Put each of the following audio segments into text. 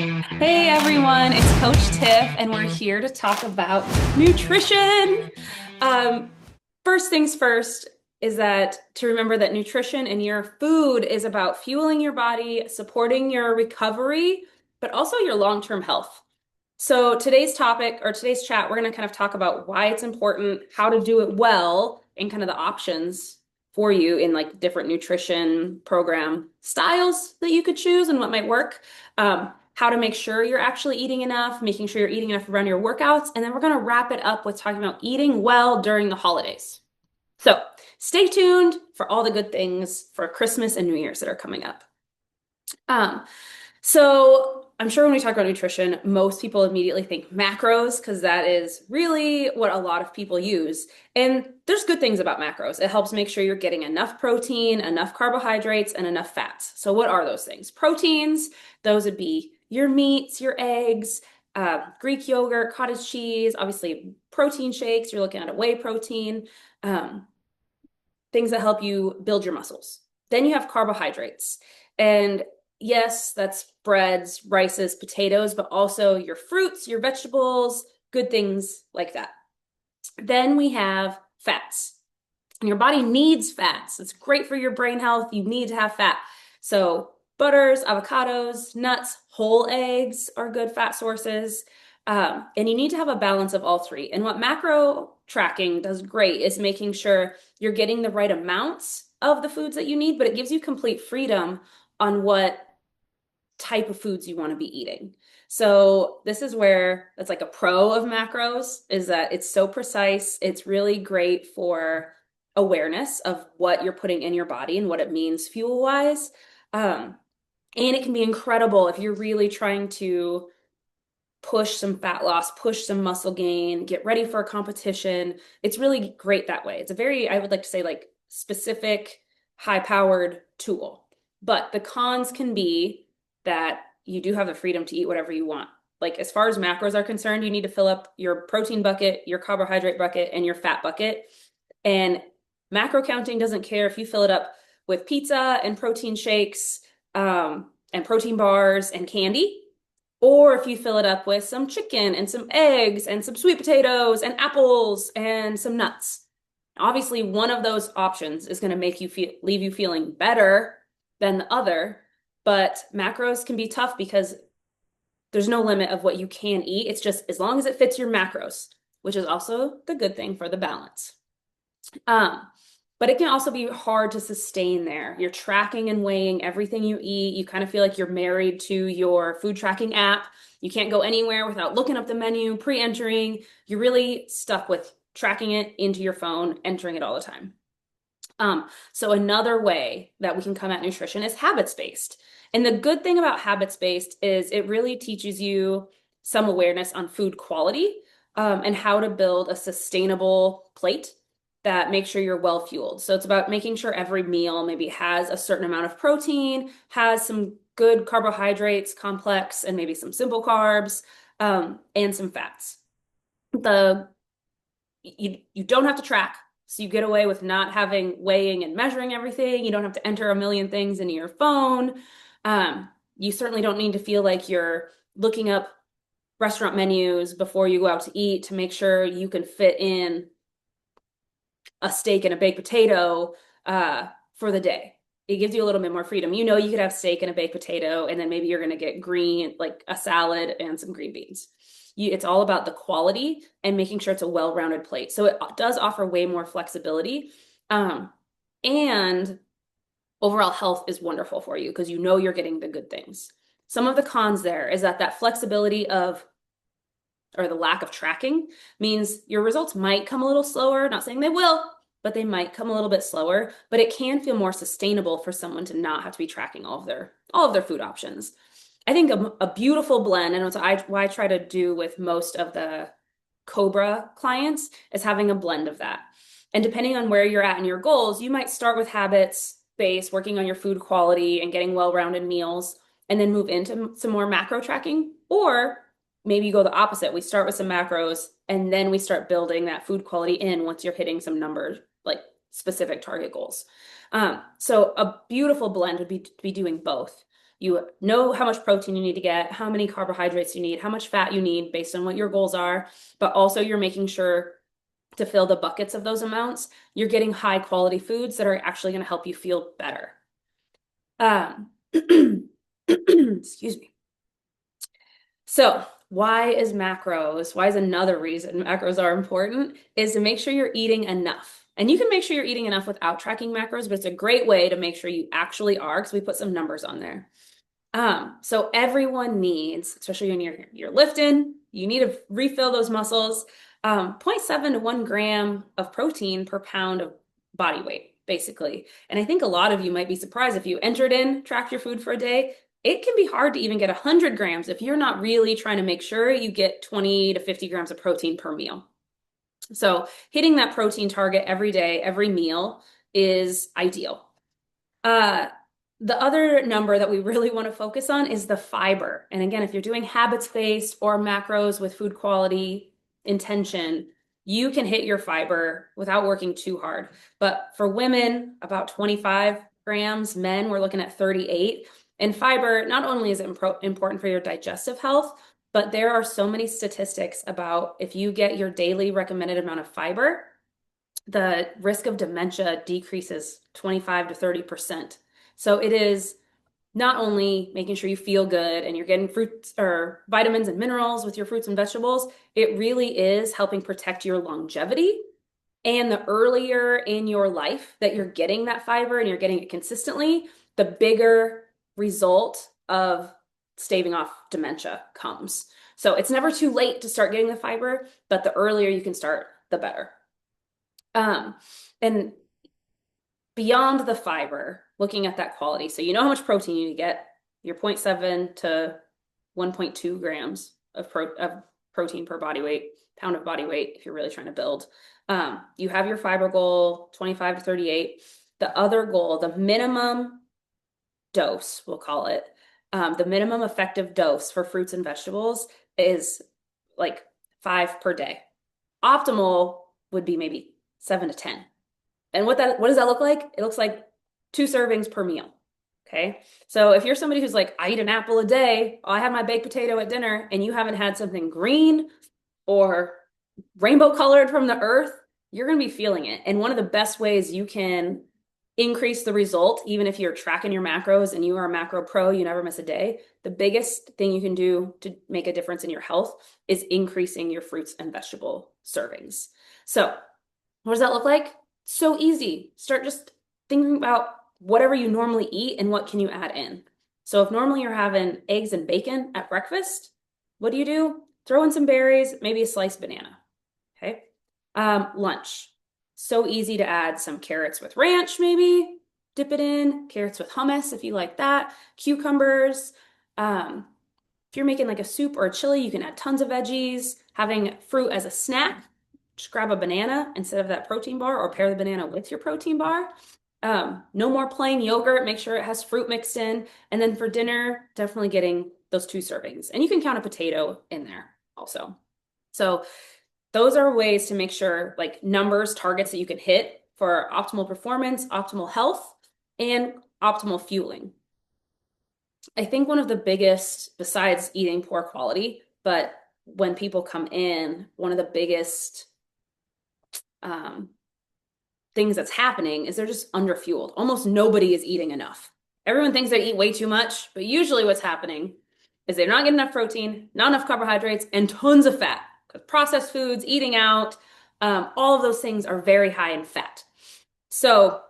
Hey everyone, it's Coach Tiff, and we're here to talk about nutrition. Um, First things first is that to remember that nutrition in your food is about fueling your body, supporting your recovery, but also your long-term health. So today's topic or today's chat, we're going to kind of talk about why it's important, how to do it well, and kind of the options for you in like different nutrition program styles that you could choose and what might work. How to make sure you're actually eating enough, making sure you're eating enough around your workouts, and then we're going to wrap it up with talking about eating well during the holidays. So stay tuned for all the good things for Christmas and New Year's that are coming up. Um, so I'm sure when we talk about nutrition, most people immediately think macros because that is really what a lot of people use. And there's good things about macros. It helps make sure you're getting enough protein, enough carbohydrates, and enough fats. So what are those things? Proteins, those would be your meats, your eggs, Greek yogurt, cottage cheese, obviously protein shakes. You're looking at a whey protein, um, things that help you build your muscles. Then you have carbohydrates. And yes, that's breads, rices, potatoes, but also your fruits, your vegetables, good things like that. Then we have fats. And your body needs fats. It's great for your brain health. You need to have fat. So butters, avocados, nuts, whole eggs are good fat sources. And you need to have a balance of all three. And what macro tracking does great is making sure you're getting the right amounts of the foods that you need, but it gives you complete freedom on what type of foods you want to be eating. So this is where it's like a pro of macros is that it's so precise. It's really great for awareness of what you're putting in your body and what it means fuel wise. And it can be incredible if you're really trying to push some fat loss, push some muscle gain, get ready for a competition. It's really great that way. It's a very, I would like to say, like specific, high powered tool. But the cons can be that you do have the freedom to eat whatever you want. Like as far as macros are concerned, you need to fill up your protein bucket, your carbohydrate bucket, and your fat bucket. And macro counting doesn't care if you fill it up with pizza and protein shakes, and protein bars and candy, or if you fill it up with some chicken and some eggs and some sweet potatoes and apples and some nuts. Obviously, one of those options is going to make you leave you feeling better than the other, but macros can be tough because there's no limit of what you can eat. It's just as long as it fits your macros, which is also the good thing for the balance. Um, but it can also be hard to sustain there. You're tracking and weighing everything you eat. You kind of feel like you're married to your food tracking app. You can't go anywhere without looking up the menu, pre-entering. You're really stuck with tracking it into your phone, entering it all the time. So another way that we can come at nutrition is habits-based. And the good thing about habits-based is it really teaches you some awareness on food quality, and how to build a sustainable plate that makes sure you're well fueled. So it's about making sure every meal maybe has a certain amount of protein, has some good carbohydrates, complex, and maybe some simple carbs, and some fats. The you don't have to track, so you get away with not having weighing and measuring everything. You don't have to enter a million things into your phone. You certainly don't need to feel like you're looking up restaurant menus before you go out to eat to make sure you can fit in a steak and a baked potato for the day. It gives you a little bit more freedom. You know, you could have steak and a baked potato, and then maybe you're going to get green, like a salad and some green beans. It's all about the quality and making sure it's a well-rounded plate. So it does offer way more flexibility. And overall health is wonderful for you because you know you're getting the good things. Some of the cons there is that flexibility of or the lack of tracking means your results might come a little slower. Not saying they will, but they might come a little bit slower. But it can feel more sustainable for someone to not have to be tracking all of their food options. I think a beautiful blend, and what I try to do with most of the Cobra clients is having a blend of that. And depending on where you're at in your goals, you might start with habits based, working on your food quality and getting well-rounded meals, and then move into some more macro tracking. Or maybe you go the opposite. We start with some macros and then we start building that food quality in once you're hitting some numbers, like specific target goals. So a beautiful blend would be to be doing both. You know how much protein you need to get, how many carbohydrates you need, how much fat you need based on what your goals are, but also you're making sure to fill the buckets of those amounts. You're getting high quality foods that are actually going to help you feel better. Excuse me. So, why is another reason macros are important is to make sure you're eating enough. And you can make sure you're eating enough without tracking macros, but it's a great way to make sure you actually are because we put some numbers on there. So everyone needs, especially when you're lifting, you need to refill those muscles. 0.7 to 1 gram of protein per pound of body weight, basically. And I think a lot of you might be surprised if you entered in, tracked your food for a day. It can be hard to even get 100 grams if you're not really trying to make sure you get 20 to 50 grams of protein per meal. So hitting that protein target every day, every meal is ideal. Uh, the other number that we really want to focus on is the fiber. And again, if you're doing habits-based or macros with food quality intention, you can hit your fiber without working too hard. But for women, about 25 grams, men, we're looking at 38. And fiber, not only is it important for your digestive health, but there are so many statistics about if you get your daily recommended amount of fiber, the risk of dementia decreases 25 to 30%. So it is not only making sure you feel good and you're getting fruits or vitamins and minerals with your fruits and vegetables, it really is helping protect your longevity. And the earlier in your life that you're getting that fiber and you're getting it consistently, the bigger result of staving off dementia comes. So it's never too late to start getting the fiber, but the earlier you can start, the better. And beyond the fiber, looking at that quality. So you know how much protein you get, your 0.7 to 1.2 grams of protein per body weight, pound of body weight, if you're really trying to build. You have your fiber goal, 25 to 38. The other goal, the minimum dose, we'll call it, the minimum effective dose for fruits and vegetables is like 5 per day. Optimal would be maybe 7 to 10. And what does that look like? It looks like 2 servings per meal. Okay. So if you're somebody who's like, I eat an apple a day, I have my baked potato at dinner, and you haven't had something green or rainbow colored from the earth, you're going to be feeling it. And one of the best ways you can increase the result, even if you're tracking your macros and you are a macro pro, you never miss a day, the biggest thing you can do to make a difference in your health is increasing your fruits and vegetable servings. So what does that look like? So easy. Start just thinking about whatever you normally eat and what can you add in. So if normally you're having eggs and bacon at breakfast, what do? Throw in some berries, maybe a sliced banana. Okay. Lunch. So easy to add some carrots with ranch, maybe dip it in, carrots with hummus if you like that, cucumbers. If you're making like a soup or a chili, you can add tons of veggies. Having fruit as a snack, just grab a banana instead of that protein bar or pair the banana with your protein bar. No more plain yogurt. Make sure it has fruit mixed in. And then for dinner, definitely getting those 2 servings. And you can count a potato in there also. So those are ways to make sure, like, numbers, targets that you can hit for optimal performance, optimal health, and optimal fueling. I think one of the biggest, besides eating poor quality, but when people come in, one of the biggest things that's happening is they're under underfueled. Almost nobody is eating enough. Everyone thinks they eat way too much, but usually what's happening is they're not getting enough protein, not enough carbohydrates, and tons of fat. Because processed foods, eating out, all of those things are very high in fat. So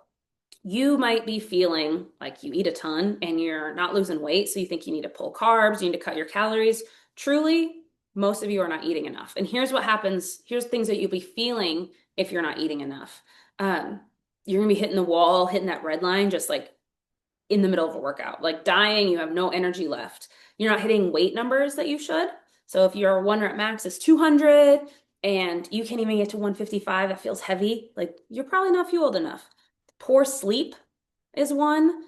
you might be feeling like you eat a ton and you're not losing weight, so you think you need to pull carbs, you need to cut your calories. Truly, most of you are not eating enough. And here's what happens. Here's things that you'll be feeling if you're not eating enough. You're gonna be hitting the wall, hitting that red line, just like in the middle of a workout, like dying, you have no energy left. You're not hitting weight numbers that you should. So if your 1 rep max is 200 and you can't even get to 155, that feels heavy, like you're probably not fueled enough. Poor sleep is one.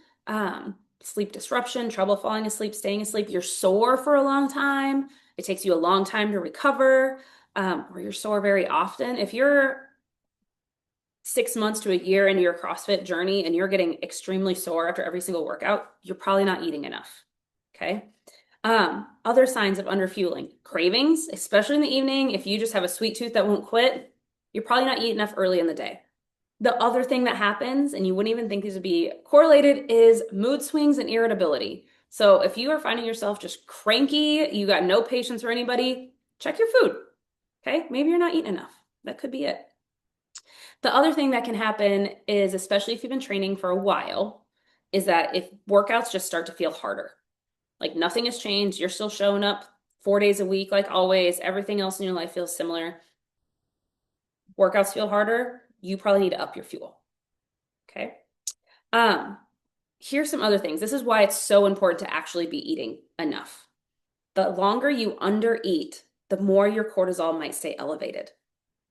Sleep disruption, trouble falling asleep, staying asleep. You're sore for a long time. It takes you a long time to recover, or you're sore very often. If you're 6 months to a year into your CrossFit journey and you're getting extremely sore after every single workout, you're probably not eating enough. Okay. Other signs of underfueling, cravings, especially in the evening. If you just have a sweet tooth that won't quit, you're probably not eating enough early in the day. The other thing that happens, and you wouldn't even think these would be correlated, is mood swings and irritability. So if you are finding yourself just cranky, you got no patience for anybody, check your food. Okay, maybe you're not eating enough. That could be it. The other thing that can happen is, especially if you've been training for a while, is that if workouts just start to feel harder, like nothing has changed, you're still showing up 4 days a week, like always, everything else in your life feels similar. Workouts feel harder, you probably need to up your fuel. Okay. Um, Here's some other things. This is why it's so important to actually be eating enough. The longer you undereat, the more your cortisol might stay elevated.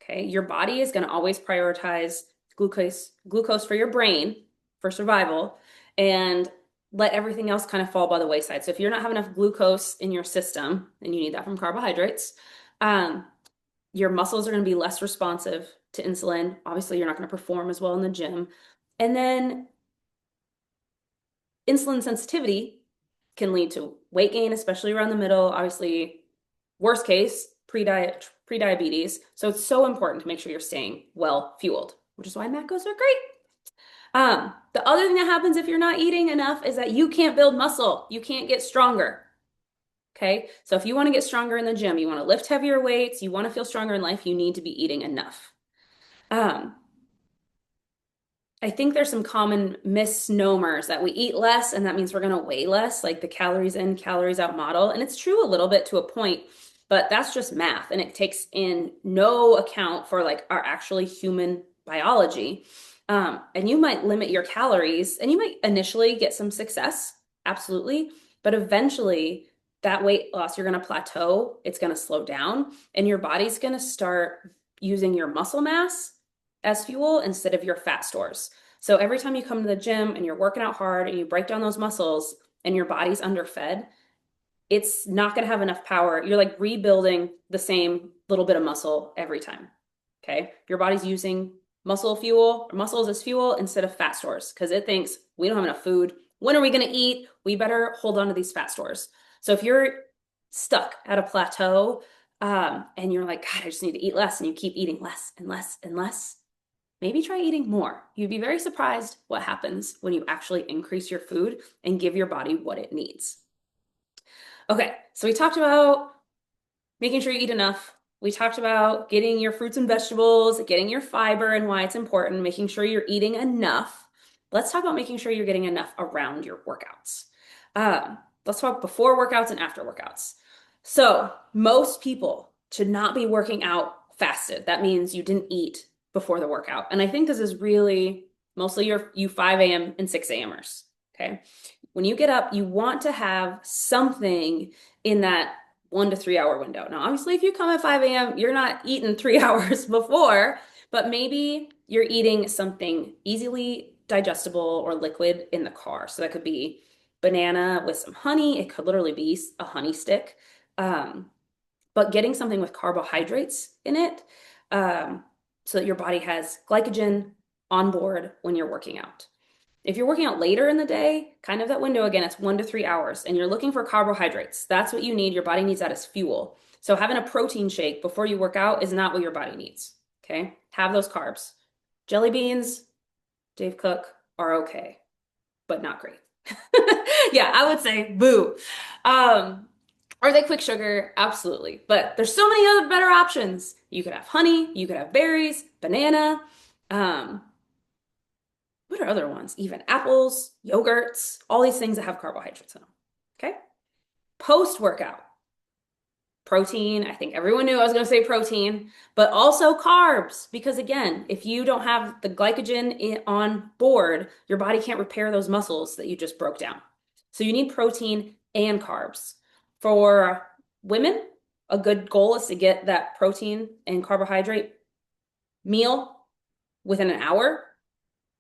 Okay. Your body is going to always prioritize glucose for your brain for survival and let everything else kind of fall by the wayside. So if you're not having enough glucose in your system, and you need that from carbohydrates, your muscles are going to be less responsive to insulin. Obviously, you're not going to perform as well in the gym. And then insulin sensitivity can lead to weight gain, especially around the middle. Obviously, worst case, pre-diabetes. So it's so important to make sure you're staying well fueled, which is why macros are great. The other thing that happens if you're not eating enough is that you can't build muscle. You can't get stronger. Okay. So if you want to get stronger in the gym, you want to lift heavier weights, you want to feel stronger in life, you need to be eating enough. Um, I think there's some common misnomers that we eat less and that means we're going to weigh less, like the calories in, calories out model. And it's true a little bit to a point, but that's just math and it takes in no account for like our actually human biology. And you might limit your calories and you might initially get some success, absolutely. But eventually, that weight loss, you're going to plateau, it's going to slow down, and your body's going to start using your muscle mass as fuel instead of your fat stores. So every time you come to the gym and you're working out hard and you break down those muscles and your body's underfed, it's not going to have enough power. You're like rebuilding the same little bit of muscle every time. Okay. Your body's using muscles as fuel instead of fat stores because it thinks we don't have enough food. When are we going to eat? We better hold on to these fat stores. So if you're stuck at a plateau and you're like, God, I just need to eat less, and you keep eating less and less and less, maybe try eating more. You'd be very surprised what happens when you actually increase your food and give your body what it needs. Okay, so we talked about making sure you eat enough. We talked about getting your fruits and vegetables, getting your fiber and why it's important, making sure you're eating enough. Let's talk about making sure you're getting enough around your workouts. Let's talk before workouts and after workouts. So most people should not be working out fasted. That means you didn't eat before the workout. And I think this is really mostly you 5 a.m. and 6 a.m.ers. Okay. When you get up, you want to have something in that 1 to 3 hour window. Now, obviously, if you come at 5 a.m., you're not eating 3 hours before, but maybe you're eating something easily digestible or liquid in the car. So that could be banana with some honey. It could literally be a honey stick. But getting something with carbohydrates in it so that your body has glycogen on board when you're working out. If you're working out later in the day, kind of that window again, it's 1 to 3 hours, and you're looking for carbohydrates. That's what you need. Your body needs that as fuel. So having a protein shake before you work out is not what your body needs. Okay? Have those carbs. Jelly beans, Dave Cook, are okay, but not great. Yeah, I would say boo. Are they quick sugar? Absolutely. But there's so many other better options. You could have honey, you could have berries, banana. What are other ones? Even apples, yogurts, all these things that have carbohydrates in them. Okay. Post-workout, protein. I think everyone knew I was going to say protein, but also carbs. Because again, if you don't have the glycogen on board, your body can't repair those muscles that you just broke down. So you need protein and carbs. For women, a good goal is to get that protein and carbohydrate meal within an hour.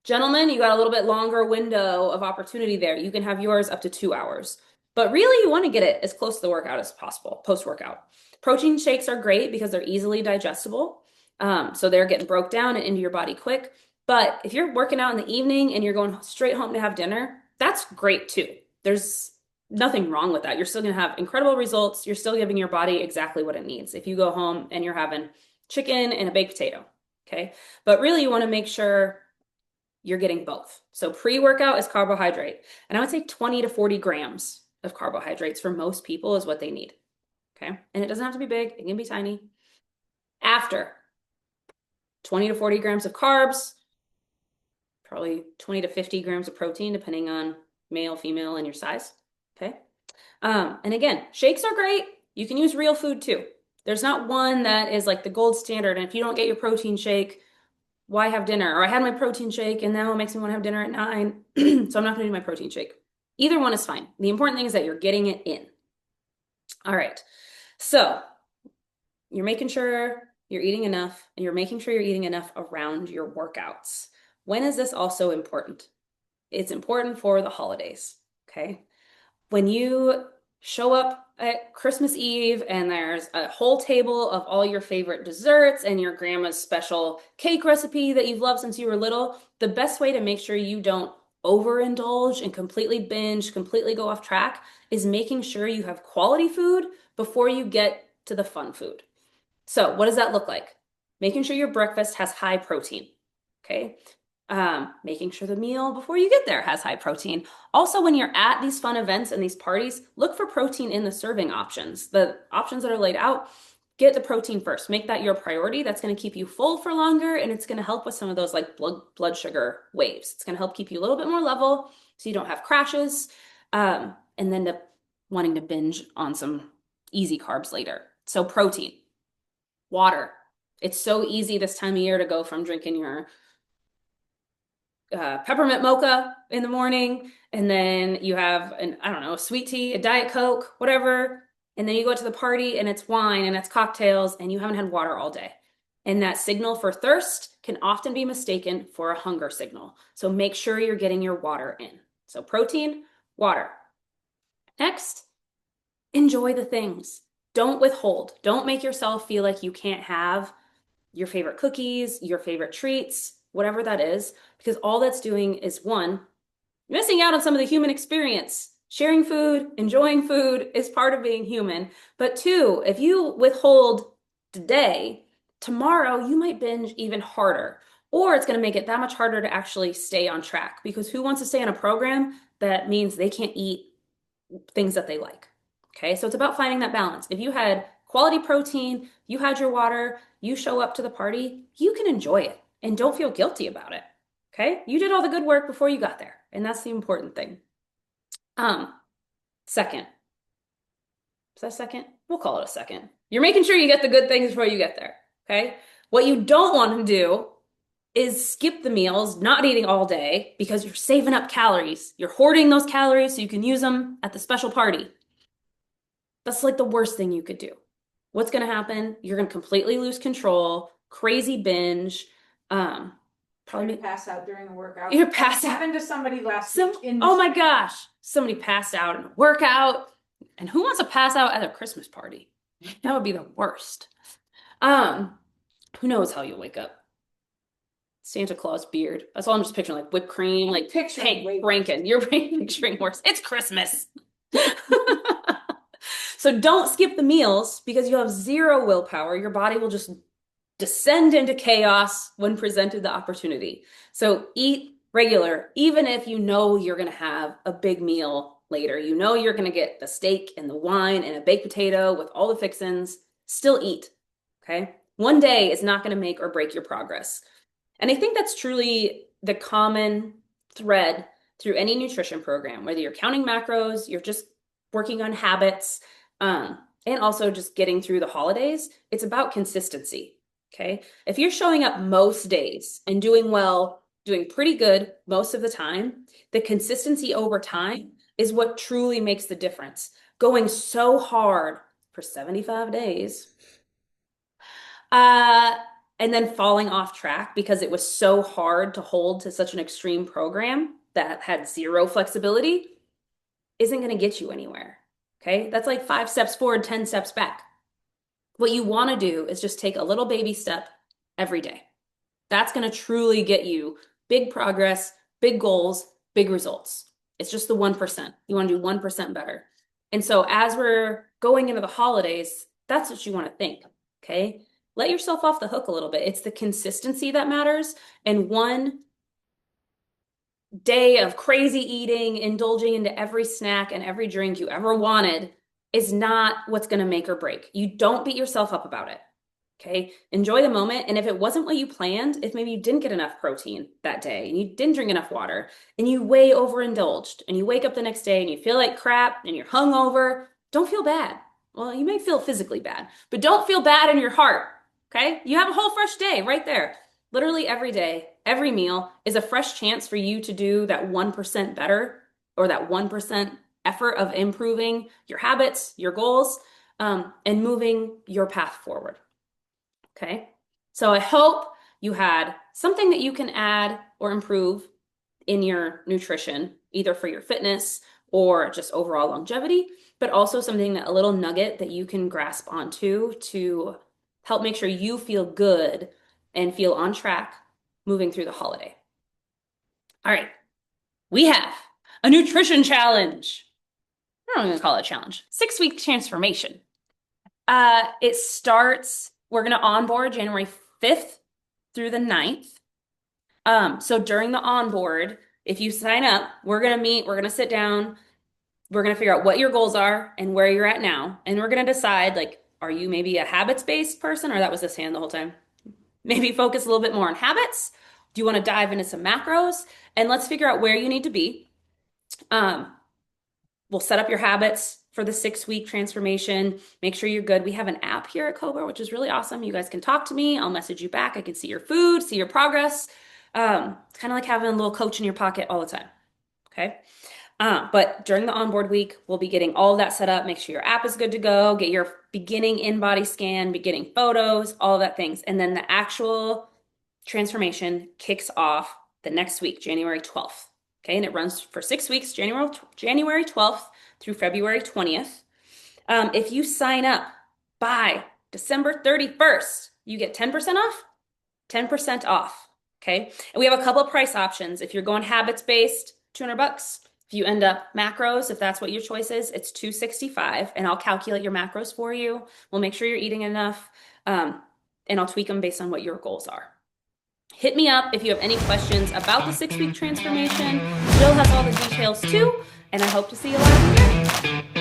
Gentlemen, you got a little bit longer window of opportunity there. You can have yours up to 2 hours. But really, you want to get it as close to the workout as possible, post-workout. Protein shakes are great because they're easily digestible. So they're getting broke down and into your body quick. But if you're working out in the evening and you're going straight home to have dinner, that's great too. There's nothing wrong with that. You're still going to have incredible results. You're still giving your body exactly what it needs. If you go home and you're having chicken and a baked potato, okay? But really, you want to make sure you're getting both. So pre-workout is carbohydrate, and I would say 20 to 40 grams of carbohydrates for most people is what they need, okay? And it doesn't have to be big, it can be tiny. After, 20 to 40 grams of carbs, probably 20 to 50 grams of protein, depending on male, female, and your size, okay? And again, shakes are great. You can use real food too. There's not one that is like the gold standard, and if you don't get your protein shake, why have dinner? Or I had my protein shake and now it makes me want to have dinner at 9, so I'm not going to do my protein shake. Either one is fine. The important thing is that you're getting it in. All right. So you're making sure you're eating enough, and you're making sure you're eating enough around your workouts. When is this also important? It's important for the holidays, okay? When you show up at Christmas Eve and there's a whole table of all your favorite desserts and your grandma's special cake recipe that you've loved since you were little, the best way to make sure you don't overindulge and completely binge, completely go off track is making sure you have quality food before you get to the fun food. So what does that look like? Making sure your breakfast has high protein, okay? Making sure the meal before you get there has high protein. Also, when you're at these fun events and these parties, look for protein in the serving options. The options that are laid out, get the protein first. Make that your priority. That's going to keep you full for longer, and it's going to help with some of those like blood sugar waves. It's going to help keep you a little bit more level so you don't have crashes, and then wanting to binge on some easy carbs later. So protein, water. It's so easy this time of year to go from drinking your peppermint mocha in the morning, and then you have I don't know, a sweet tea, a Diet Coke, whatever, and then you go to the party and it's wine and it's cocktails and you haven't had water all day. And that signal for thirst can often be mistaken for a hunger signal. So make sure you're getting your water in. So protein, water. Next, enjoy the things. Don't withhold. Don't make yourself feel like you can't have your favorite cookies, your favorite treats, whatever that is, because all that's doing is one, missing out on some of the human experience. Sharing food, enjoying food is part of being human. But two, if you withhold today, tomorrow you might binge even harder, or it's going to make it that much harder to actually stay on track, because who wants to stay on a program that means they can't eat things that they like? Okay, so it's about finding that balance. If you had quality protein, you had your water, you show up to the party, you can enjoy it and don't feel guilty about it. Okay, you did all the good work before you got there, and that's the important thing. Second, is that second? We'll call it a second. You're making sure you get the good things before you get there. Okay, what you don't want to do is skip the meals, not eating all day because you're saving up calories. You're hoarding those calories so you can use them at the special party. That's like the worst thing you could do. What's going to happen? You're going to completely lose control, crazy binge, Probably pass out during the workout. You're passed out. Happened to somebody last week. Oh my gosh, somebody passed out in a workout. And who wants to pass out at a Christmas party? That would be the worst. Who knows how you'll wake up? Santa Claus beard. That's all I'm just picturing, like whipped cream, like picturing Franken. You're picturing worse. It's Christmas. So don't skip the meals because you have zero willpower. Your body will just descend into chaos when presented the opportunity. So eat regular, even if you know you're going to have a big meal later. You know you're going to get the steak and the wine and a baked potato with all the fixins. Still eat, okay? One day is not going to make or break your progress. And I think that's truly the common thread through any nutrition program, whether you're counting macros, you're just working on habits, and also just getting through the holidays. It's about consistency. Okay. If you're showing up most days and doing well, doing pretty good most of the time, the consistency over time is what truly makes the difference. Going so hard for 75 days, and then falling off track because it was so hard to hold to such an extreme program that had zero flexibility isn't going to get you anywhere. Okay. That's like 5 steps forward, 10 steps back. What you want to do is just take a little baby step every day. That's going to truly get you big progress, big goals, big results. It's just the 1%. You want to do 1% better. And so as we're going into the holidays, that's what you want to think. Okay. Let yourself off the hook a little bit. It's the consistency that matters. And one day of crazy eating, indulging into every snack and every drink you ever wanted is not what's going to make or break. You don't beat yourself up about it. Okay. Enjoy the moment. And if it wasn't what you planned, if maybe you didn't get enough protein that day and you didn't drink enough water and you way overindulged and you wake up the next day and you feel like crap and you're hungover, don't feel bad. Well, you may feel physically bad, but don't feel bad in your heart. Okay. You have a whole fresh day right there. Literally every day, every meal is a fresh chance for you to do that 1% better or that 1% effort of improving your habits, your goals, and moving your path forward. Okay. So I hope you had something that you can add or improve in your nutrition, either for your fitness or just overall longevity, but also something that a little nugget that you can grasp onto to help make sure you feel good and feel on track moving through the holiday. All right. We have a nutrition challenge. I don't even call it a challenge. 6-week transformation. It starts, we're going to onboard January 5th through the 9th. So during the onboard, if you sign up, we're going to meet, we're going to sit down, we're going to figure out what your goals are and where you're at now. And we're going to decide, like, are you maybe a habits-based person, or that was this hand the whole time? Maybe focus a little bit more on habits. Do you want to dive into some macros? And let's figure out where you need to be. We'll set up your habits for the 6-week transformation. Make sure you're good. We have an app here at Cobra, which is really awesome. You guys can talk to me. I'll message you back. I can see your food, see your progress. Kind of like having a little coach in your pocket all the time. Okay. But during the onboard week, we'll be getting all of that set up. Make sure your app is good to go. Get your beginning in-body scan, beginning photos, all of that things. And then the actual transformation kicks off the next week, January 12th. Okay, and it runs for 6 weeks, January 12th through February 20th. If you sign up by December 31st, you get 10% off, 10% off. Okay, and we have a couple of price options. If you're going habits-based, $200. If you end up macros, if that's what your choice is, it's $265, and I'll calculate your macros for you. We'll make sure you're eating enough, and I'll tweak them based on what your goals are. Hit me up if you have any questions about the 6-week transformation. Jill has all the details too, and I hope to see you live again.